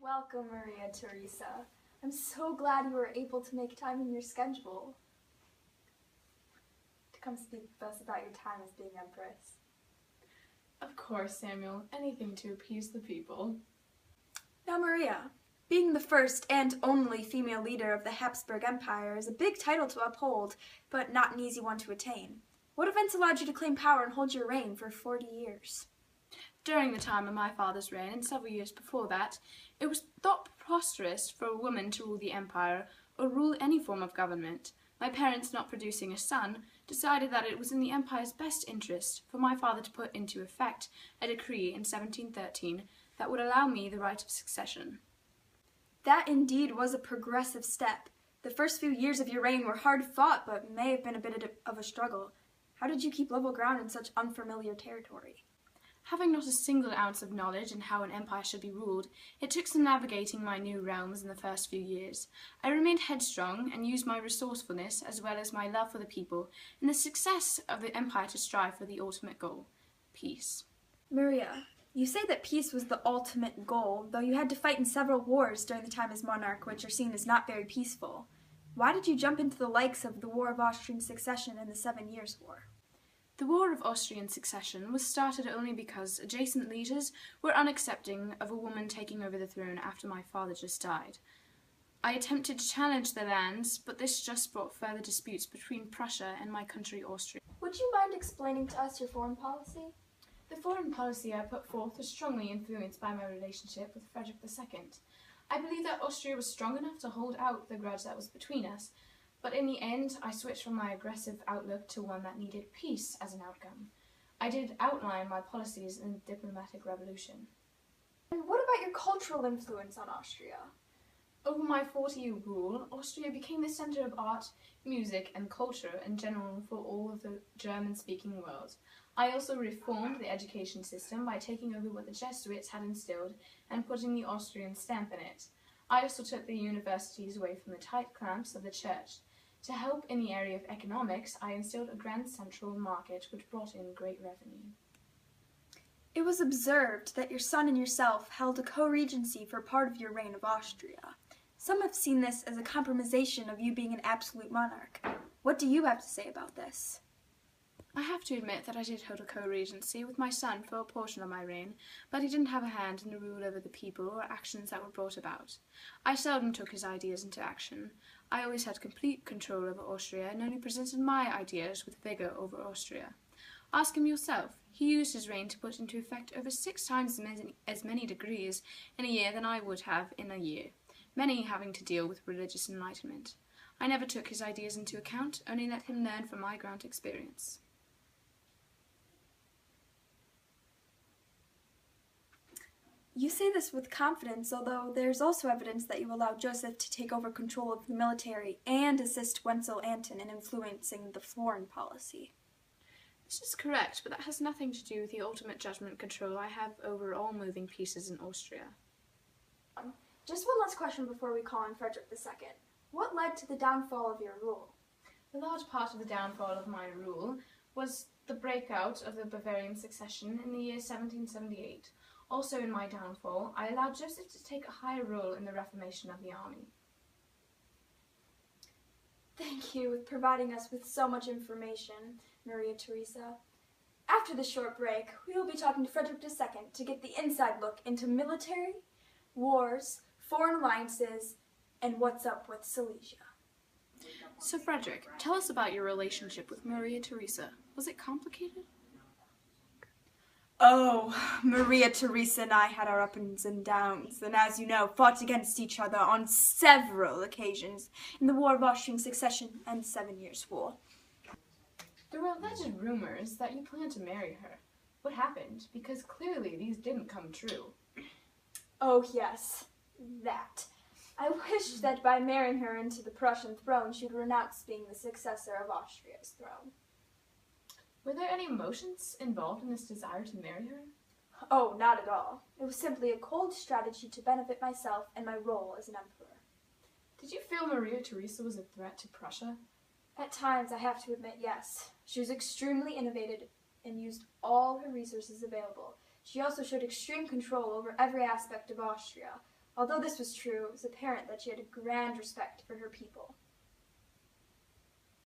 Welcome, Maria Theresa. I'm so glad you were able to make time in your schedule to come speak with us about your time as being Empress. Of course, Samuel. Anything to appease the people. Now, Maria, being the first and only female leader of the Habsburg Empire is a big title to uphold, but not an easy one to attain. What events allowed you to claim power and hold your reign for 40 years? During the time of my father's reign, and several years before that, it was thought preposterous for a woman to rule the empire or rule any form of government. My parents, not producing a son, decided that it was in the empire's best interest for my father to put into effect a decree in 1713 that would allow me the right of succession. That indeed was a progressive step. The first few years of your reign were hard fought, but may have been a bit of a struggle. How did you keep level ground in such unfamiliar territory? Having not a single ounce of knowledge in how an empire should be ruled, it took some navigating my new realms in the first few years. I remained headstrong and used my resourcefulness as well as my love for the people and the success of the empire to strive for the ultimate goal, peace. Maria, you say that peace was the ultimate goal, though you had to fight in several wars during the time as monarch, which are seen as not very peaceful. Why did you jump into the likes of the War of Austrian Succession and the 7 Years' War? The War of Austrian Succession was started only because adjacent leaders were unaccepting of a woman taking over the throne after my father just died. I attempted to challenge their lands, but this just brought further disputes between Prussia and my country Austria. Would you mind explaining to us your foreign policy? The foreign policy I put forth was strongly influenced by my relationship with Frederick II. I believe that Austria was strong enough to hold out the grudge that was between us, but in the end, I switched from my aggressive outlook to one that needed peace as an outcome. I did outline my policies in the diplomatic revolution. And what about your cultural influence on Austria? Over my 40-year rule, Austria became the center of art, music, and culture in general for all of the German-speaking world. I also reformed the education system by taking over what the Jesuits had instilled and putting the Austrian stamp in it. I also took the universities away from the tight clamps of the church. To help in the area of economics, I instilled a grand central market which brought in great revenue. It was observed that your son and yourself held a co-regency for part of your reign of Austria. Some have seen this as a compromisation of you being an absolute monarch. What do you have to say about this? I have to admit that I did hold a co-regency with my son for a portion of my reign, but he didn't have a hand in the rule over the people or actions that were brought about. I seldom took his ideas into action. I always had complete control over Austria and only presented my ideas with vigour over Austria. Ask him yourself. He used his reign to put into effect over 6 times as many degrees in a year than I would have in a year, many having to deal with religious enlightenment. I never took his ideas into account, only let him learn from my ground experience. You say this with confidence, although there's also evidence that you allowed Joseph to take over control of the military and assist Wenzel Anton in influencing the foreign policy. This is correct, but that has nothing to do with the ultimate judgment control I have over all moving pieces in Austria. Just one last question before we call on Frederick II. What led to the downfall of your rule? A large part of the downfall of my rule was the breakout of the Bavarian succession in the year 1778. Also in my downfall, I allowed Joseph to take a higher role in the reformation of the army. Thank you for providing us with so much information, Maria Theresa. After the short break, we will be talking to Frederick II to get the inside look into military, wars, foreign alliances, and what's up with Silesia. So Frederick, tell us about your relationship with Maria Theresa. Was it complicated? Oh, Maria Theresa and I had our ups and downs, and as you know, fought against each other on several occasions in the War of Austrian Succession and 7 Years' War. There were alleged rumors that you planned to marry her. What happened? Because clearly these didn't come true. Oh yes, that. I wished that by marrying her into the Prussian throne, she would renounce being the successor of Austria's throne. Were there any emotions involved in this desire to marry her? Oh, not at all. It was simply a cold strategy to benefit myself and my role as an emperor. Did you feel Maria Theresa was a threat to Prussia? At times, I have to admit, yes. She was extremely innovative and used all her resources available. She also showed extreme control over every aspect of Austria. Although this was true, it was apparent that she had a grand respect for her people.